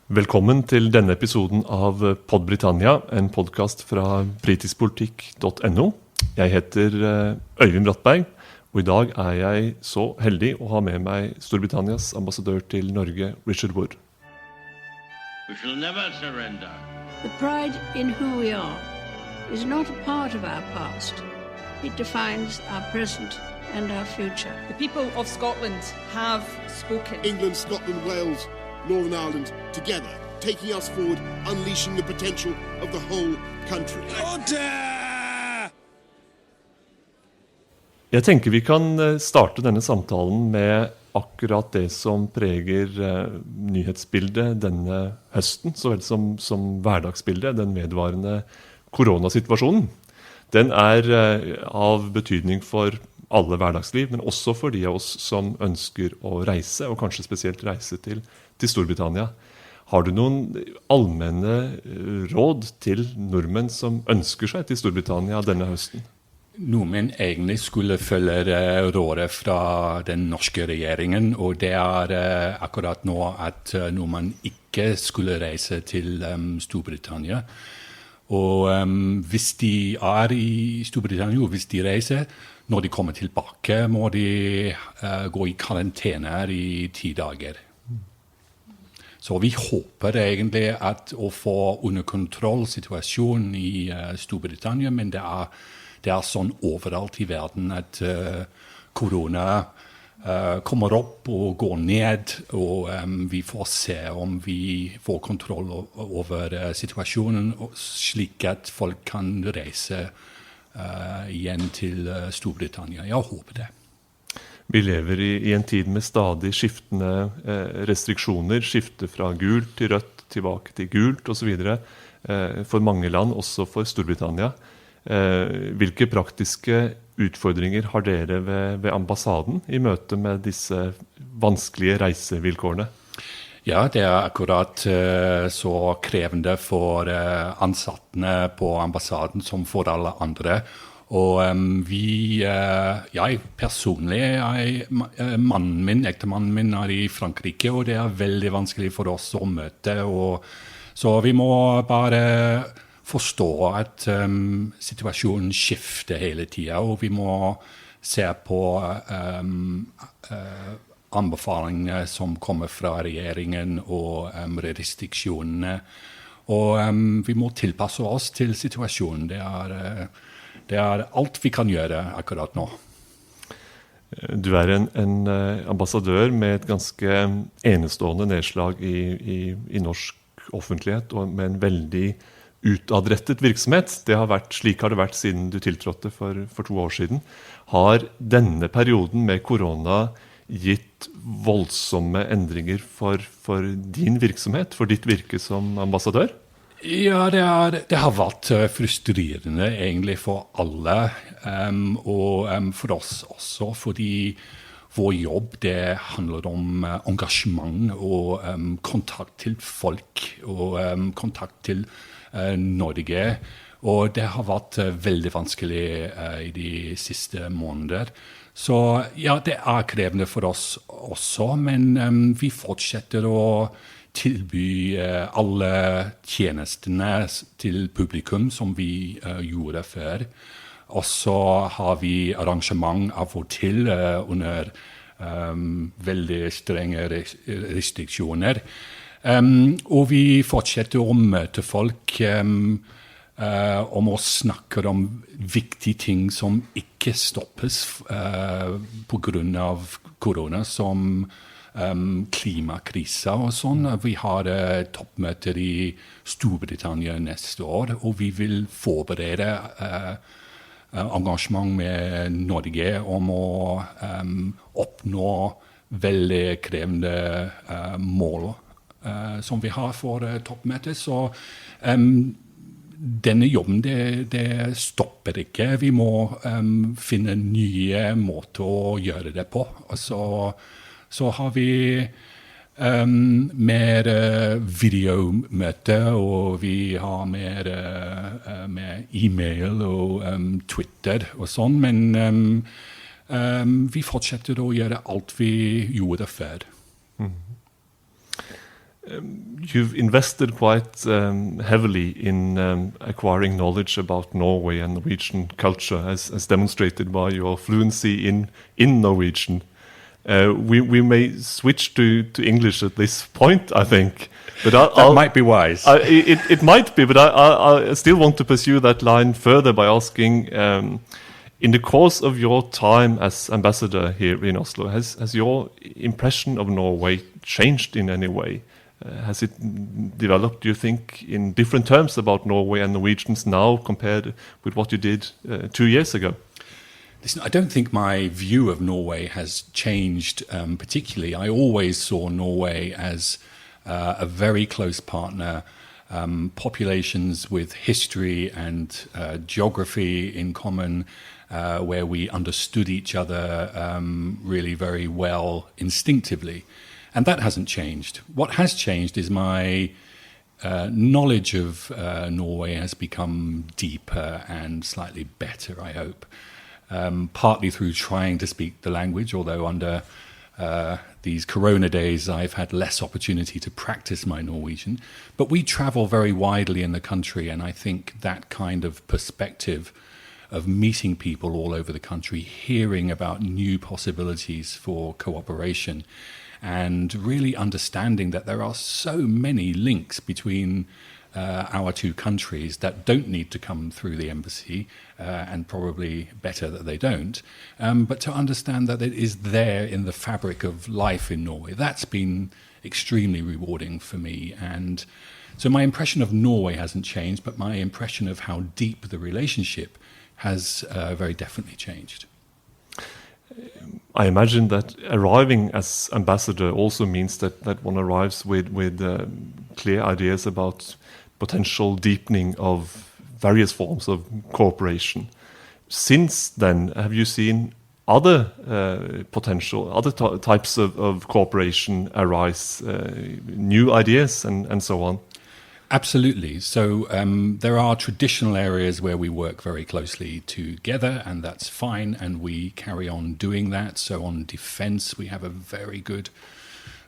Velkommen til denne episoden av Pod Britannia, en podcast fra britiskpolitikk.no. Jeg heter Øivind Bratberg, og i dag jeg så heldig å ha med meg Storbritannias ambassadør til Norge, Richard Wood. We shall never surrender. The pride in who we are is not a part of our past. It defines our present and our future. The people of Scotland have spoken. England, Scotland, Wales, Northern Ireland, together, taking us forward, unleashing the potential of the whole country. Jeg tenker vi kan starte denne samtalen med akkurat det som preger nyhetsbildet denne høsten, så vel som hverdagsbildet, den vedvarende koronasituasjonen. Den av betydning for alle hverdagsliv, men også for de av oss som ønsker å reise, og kanskje spesielt reise til Storbritannia. Har du noen allmenne råd til nordmenn som ønsker seg til Storbritannia denne høsten? Nordmenn egentlig skulle følge rådet fra den norske regjeringen, og det akkurat nå at nordmenn ikke skulle reise til Storbritannia. Og hvis de i Storbritannia, og hvis de reiser, når de kommer tilbake, må de gå i karantene i 10 dager. Så vi håper egentlig å få under kontroll situasjonen i Storbritannia, men det er sånn overalt i verden at korona kommer opp og går ned, og vi får se om vi får kontroll over situasjonen, slik at folk kan reise igjen til Storbritannia. Jeg håper det. Vi lever i en tid med stadig skiftende restriksjoner, skifte fra gult til rødt, tilbake til gult og så videre, for mange land, også for Storbritannia. Hvilke praktiske utfordringer har dere ved ambassaden i møte med disse vanskelige reisevilkårene? Ja, det akkurat så krevende for ansattene på ambassaden som for alle andre. Og jeg personlig, ektemannen min i Frankrike, og det veldig vanskelig for oss å møte. Så vi må bare forstå at situasjonen skifter hele tiden, og vi må se på anbefalingene som kommer fra regjeringen og restriksjonene. Og vi må tilpasse oss til situasjonen. Det alt vi kan gjøre akkurat nå. Du en ambassadør med et ganske enestående nedslag i norsk offentlighet, og med en veldig utadrettet virksomhet. Slik har det vært siden du tiltrådte for 2 år siden. Har denne perioden med korona gitt voldsomme endringer for din virksomhet, for ditt virke som ambassadør? Ja, det har vært frustrerende egentlig for alle, og for oss også, fordi vår jobb det handler om engasjement og kontakt til folk, og kontakt til Norge, og det har vært veldig vanskelig i de siste måneder. Så ja, det krevende for oss også, men vi fortsetter å tilby alle tjenestene til publikum som vi gjorde før. Og så har vi arrangement av og til under veldig strenge restriksjoner. Og vi fortsetter å møte folk om å snakke om viktige ting som ikke stoppes på grunn av korona, som klimakrisa og sånn. Vi har toppmøter i Storbritannia neste år, og vi vil forberede engasjement med Norge om å oppnå veldig krevende mål som vi har for toppmøtet. Så denne jobben, det stopper ikke. Vi må finne nye måter å gjøre det på. Så har vi mer videomøte, og vi har mer e-mail og Twitter og sånn, men vi fortsetter å gjøre alt vi gjorde før. You've invested quite heavily in acquiring knowledge about Norway and Norwegian culture, as demonstrated by your fluency in Norwegian. We may switch to English at this point, I think. But that might be wise. It might be, but I still want to pursue that line further by asking, in the course of your time as ambassador here in Oslo, has your impression of Norway changed in any way? Has it developed, do you think, in different terms about Norway and Norwegians now compared with what you did 2 years ago? Listen, I don't think my view of Norway has changed particularly. I always saw Norway as a very close partner, populations with history and geography in common, where we understood each other really very well instinctively. And that hasn't changed. What has changed is my knowledge of Norway has become deeper and slightly better, I hope. Partly through trying to speak the language, although under these corona days I've had less opportunity to practice my Norwegian. But we travel very widely in the country, and I think that kind of perspective of meeting people all over the country, hearing about new possibilities for cooperation, and really understanding that there are so many links between our two countries that don't need to come through the embassy, and probably better that they don't, but to understand that it is there in the fabric of life in Norway. That's been extremely rewarding for me. And so my impression of Norway hasn't changed, but my impression of how deep the relationship has very definitely changed. I imagine that arriving as ambassador also means that one arrives with clear ideas about potential deepening of various forms of cooperation. Since then, have you seen other types of cooperation arise, new ideas and so on? Absolutely. So there are traditional areas where we work very closely together, and that's fine, and we carry on doing that. So on defense, we have a very good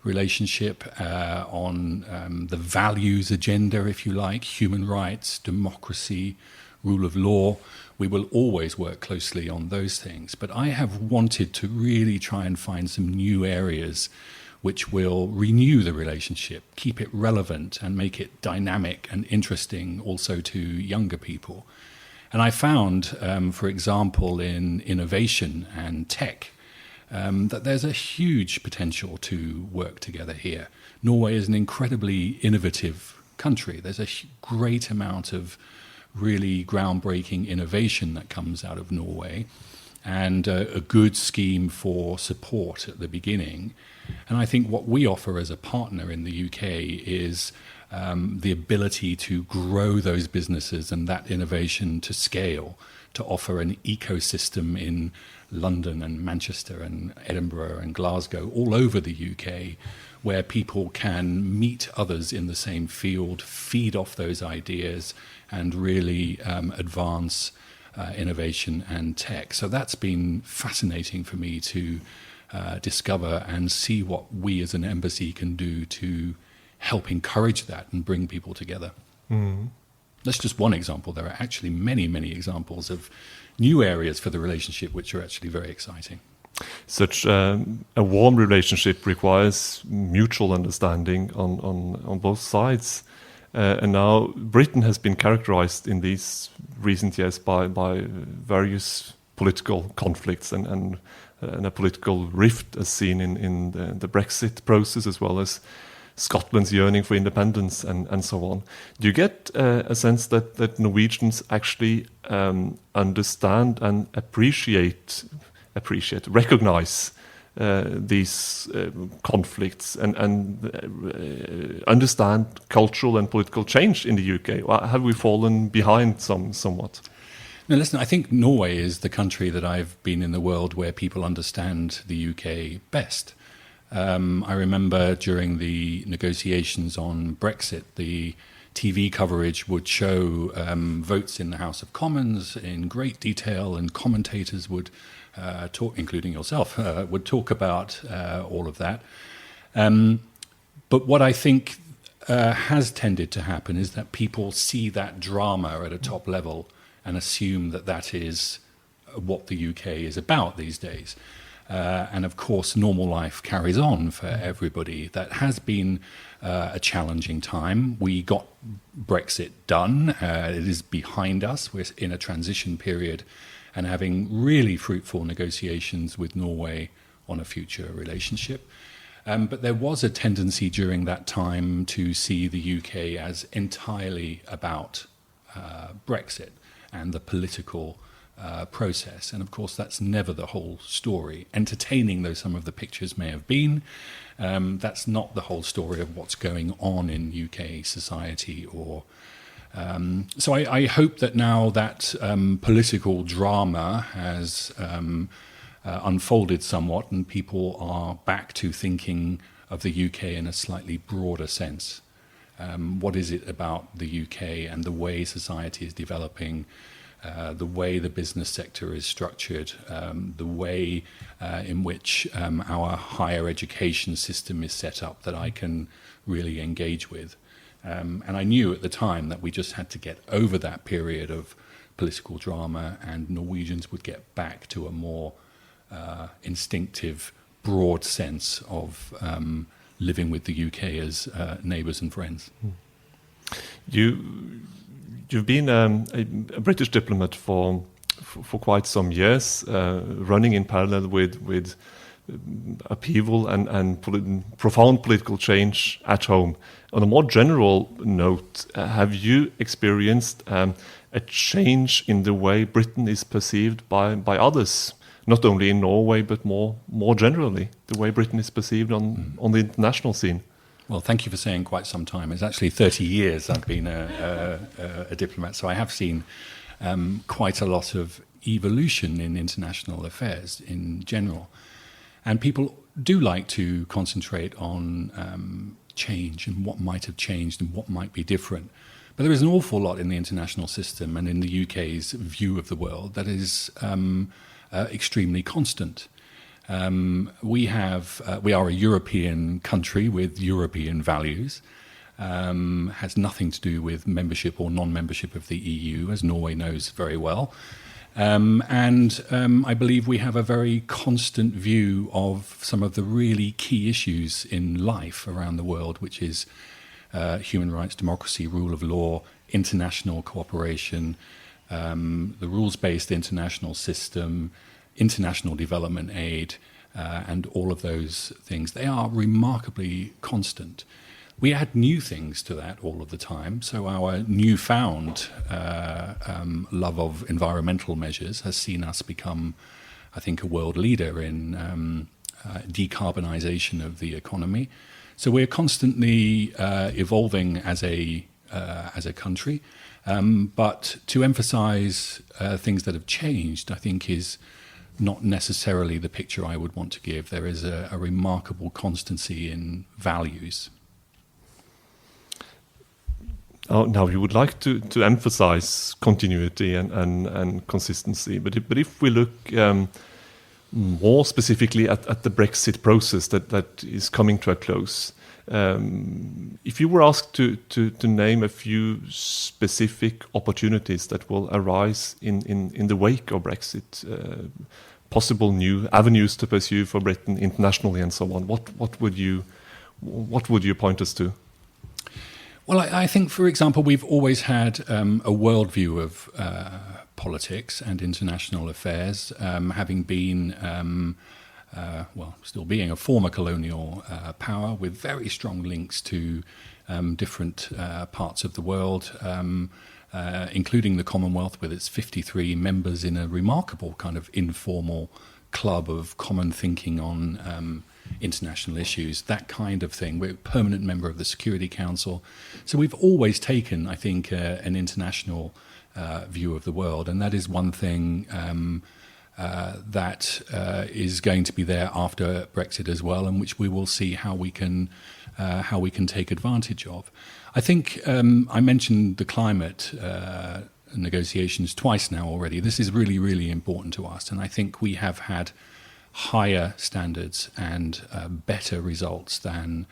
relationship. On the values agenda, if you like, human rights, democracy, rule of law, we will always work closely on those things. But I have wanted to really try and find some new areas which will renew the relationship, keep it relevant, and make it dynamic and interesting also to younger people. And I found, for example, in innovation and tech, that there's a huge potential to work together here. Norway is an incredibly innovative country. There's a great amount of really groundbreaking innovation that comes out of Norway, and a good scheme for support at the beginning. And I think what we offer as a partner in the UK is the ability to grow those businesses and that innovation to scale, to offer an ecosystem in London and Manchester and Edinburgh and Glasgow, all over the UK, where people can meet others in the same field, feed off those ideas, and really advance innovation and tech. So that's been fascinating for me to discover and see what we as an embassy can do to help encourage that and bring people together. Mm. That's just one example. There are actually many, many examples of new areas for the relationship which are actually very exciting. Such a warm relationship requires mutual understanding on both sides. And now Britain has been characterized in these recent years by various political conflicts and a political rift as seen in the Brexit process, as well as Scotland's yearning for independence and so on. Do you get a sense that Norwegians actually understand and recognize these conflicts and understand cultural and political change in the UK? Have we fallen behind somewhat? No, listen, I think Norway is the country that I've been in the world where people understand the UK best. I remember during the negotiations on Brexit, the TV coverage would show votes in the House of Commons in great detail, and commentators would talk, including yourself, would talk about all of that. But what I think has tended to happen is that people see that drama at a top level and assume that that is what the UK is about these days. And of course, normal life carries on for everybody. That has been a challenging time. We got Brexit done. It is behind us. We're in a transition period and having really fruitful negotiations with Norway on a future relationship. But there was a tendency during that time to see the UK as entirely about Brexit and the political process. And of course, that's never the whole story. Entertaining though some of the pictures may have been, that's not the whole story of what's going on in UK society. So I hope that now that political drama has unfolded somewhat and people are back to thinking of the UK in a slightly broader sense. What is it about the UK and the way society is developing, the way the business sector is structured, the way in which our higher education system is set up that I can really engage with. And I knew at the time that we just had to get over that period of political drama and Norwegians would get back to a more instinctive, broad sense of living with the UK as neighbours and friends. You've been a British diplomat for quite some years, running in parallel with upheaval and profound political change at home. On a more general note, have you experienced a change in the way Britain is perceived by others? Not only in Norway, but more generally, the way Britain is perceived on the international scene. Well, thank you for saying quite some time. It's actually 30 years I've been a diplomat, so I have seen quite a lot of evolution in international affairs in general. And people do like to concentrate on change and what might have changed and what might be different. But there is an awful lot in the international system and in the UK's view of the world that is extremely constant. We are a European country with European values. Has nothing to do with membership or non-membership of the EU, as Norway knows very well. And I believe we have a very constant view of some of the really key issues in life around the world, which is human rights, democracy, rule of law, international cooperation, the rules-based international system, international development aid, and all of those things. They are remarkably constant. We add new things to that all of the time. So our newfound love of environmental measures has seen us become, I think, a world leader in decarbonisation of the economy. So we're constantly evolving as a country. But to emphasise things that have changed, I think, is not necessarily the picture I would want to give. There is a remarkable constancy in values. Now, you would like to emphasize continuity and consistency, but if we look more specifically at the Brexit process that is coming to a close, if you were asked to name a few specific opportunities that will arise in the wake of Brexit, possible new avenues to pursue for Britain internationally and so on, what would you point us to? Well, I think, for example, we've always had a worldview of politics and international affairs, having been, still being a former colonial power with very strong links to different parts of the world, including the Commonwealth with its 53 members in a remarkable kind of informal club of common thinking on international issues, that kind of thing. We're a permanent member of the Security Council. So we've always taken, I think, an international view of the world. And that is one thing that is going to be there after Brexit as well, and which we will see how we can take advantage of. I think I mentioned the climate negotiations twice now already. This is really, really important to us. And I think we have had higher standards and better results than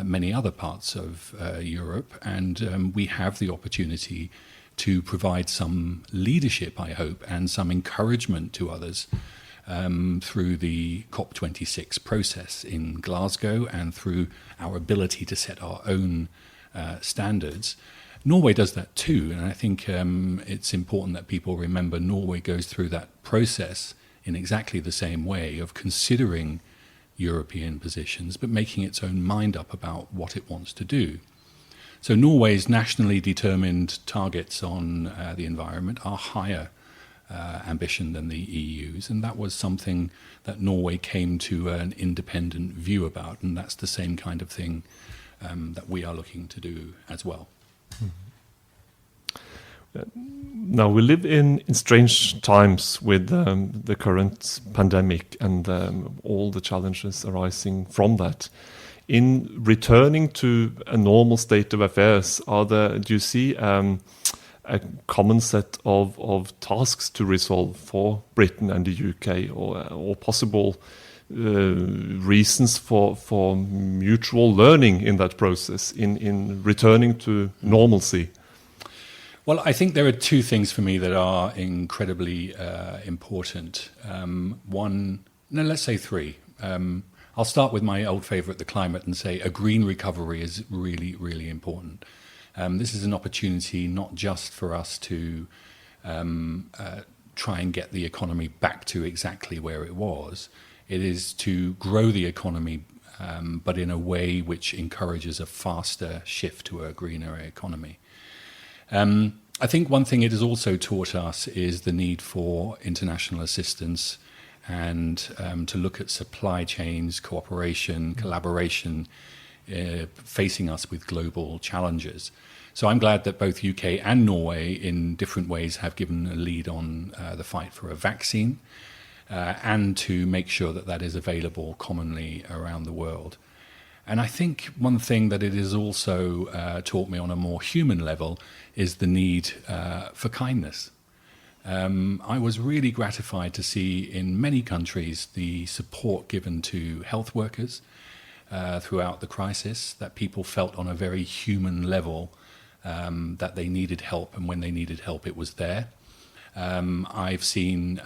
many other parts of Europe, and we have the opportunity to provide some leadership, I hope, and some encouragement to others through the COP26 process in Glasgow and through our ability to set our own standards. Norway does that too, and I think it's important that people remember Norway goes through that process in exactly the same way of considering European positions, but making its own mind up about what it wants to do. So Norway's nationally determined targets on the environment are higher ambition than the EU's, and that was something that Norway came to an independent view about, and that's the same kind of thing that we are looking to do as well. Now, we live in strange times with the current pandemic and all the challenges arising from that. In returning to a normal state of affairs, do you see a common set of tasks to resolve for Britain and the UK, or possible reasons for mutual learning in that process, in returning to normalcy? Well, I think there are two things for me that are incredibly important. Let's say three. I'll start with my old favourite, the climate, and say a green recovery is really, really important. This is an opportunity not just for us to try and get the economy back to exactly where it was. It is to grow the economy, but in a way which encourages a faster shift to a greener economy. I think one thing it has also taught us is the need for international assistance and to look at supply chains, cooperation, collaboration, facing us with global challenges. So I'm glad that both UK and Norway in different ways have given a lead on the fight for a vaccine and to make sure that that is available commonly around the world. And I think one thing that it has also taught me on a more human level is the need for kindness. I was really gratified to see in many countries the support given to health workers throughout the crisis, that people felt on a very human level that they needed help, and when they needed help it was there. I've seen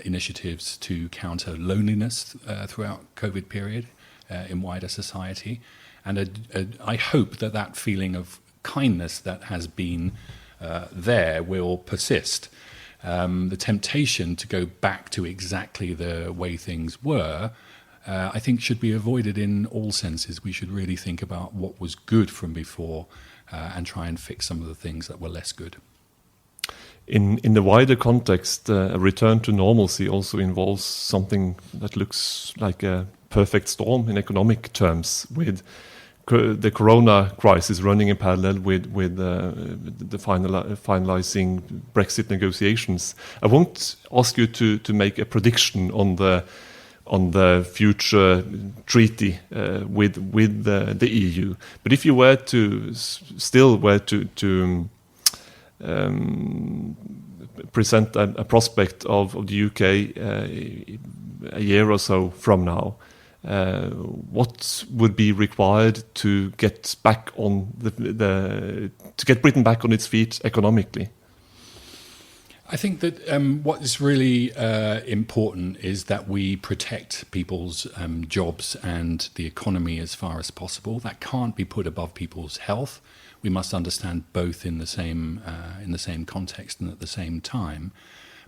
initiatives to counter loneliness throughout COVID period in wider society, and I hope that feeling of kindness that has been there will persist. The temptation to go back to exactly the way things were, I think, should be avoided in all senses. We should really think about what was good from before and try and fix some of the things that were less good. In the wider context, a return to normalcy also involves something that looks like a perfect storm in economic terms, with the corona crisis running in parallel with the finalizing Brexit negotiations. I won't ask you to make a prediction on the future treaty with the EU, but if you were to present a prospect of the UK a year or so from now, what would be required to get back on to get Britain back on its feet economically? I think that what is really important is that we protect people's jobs and the economy as far as possible. That can't be put above people's health. We must understand both in the same context and at the same time.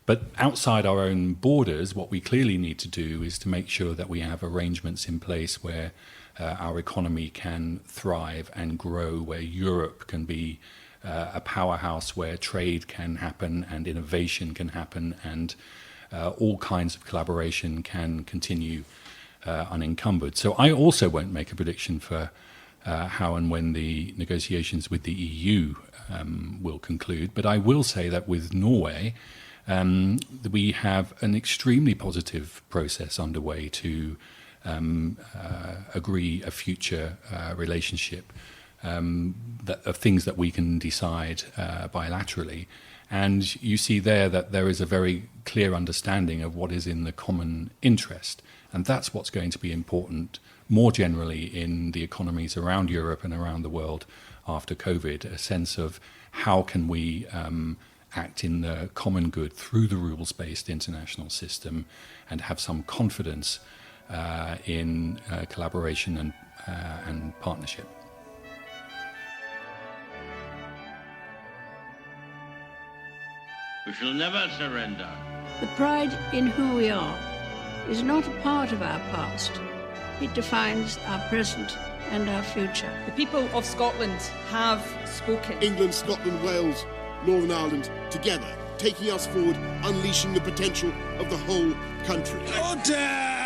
But outside our own borders, what we clearly need to do is to make sure that we have arrangements in place where our economy can thrive and grow, where Europe can be a powerhouse, where trade can happen and innovation can happen, and all kinds of collaboration can continue unencumbered. So I also won't make a prediction for how and when the negotiations with the EU will conclude, but I will say that with Norway, we have an extremely positive process underway to agree a future relationship of things that we can decide bilaterally. And you see there that there is a very clear understanding of what is in the common interest. And that's what's going to be important more generally in the economies around Europe and around the world after COVID, a sense of how can we act in the common good through the rules-based international system and have some confidence in collaboration and partnership. We shall never surrender. The pride in who we are is not a part of our past. It defines our present and our future. The people of Scotland have spoken. England, Scotland, Wales, Northern Ireland, together, taking us forward, unleashing the potential of the whole country. Order!